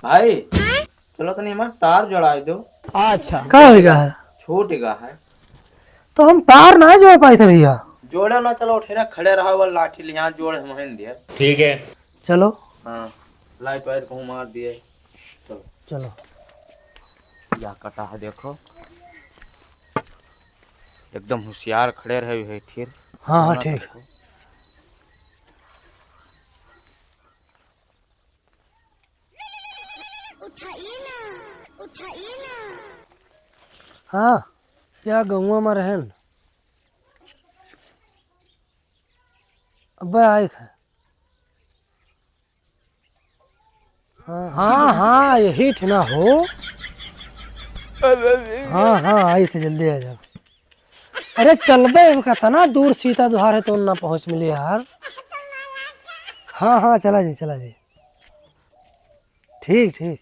भाई चलो तनी हमार तार जोड़ा दो। अच्छा का होगा है? छूट गया है तो हम तार ना जोड़ पाए थे भैया। जोड़े ना, चलो उठेरा खड़े रहा वाला लाठी ले यहाँ जोड़ हम दिए। ठीक है चलो हाँ लाइट वाइट को मार दिए। चलो चलो या कटा है देखो, एकदम होशियार खड़े रहे हुए फिर। हाँ हाँ ठीक। उठाइए ना। हाँ क्या गौवा में रहन अब्बा आए थे। हाँ हाँ हाँ यही थे ना हो। हाँ हाँ आई थे, जल्दी आ जाओ। अरे चलबे कहता ना, दूर सीता दुहार है तो ना पहुँच मिली यार। हाँ हाँ चला जी ठीक ठीक।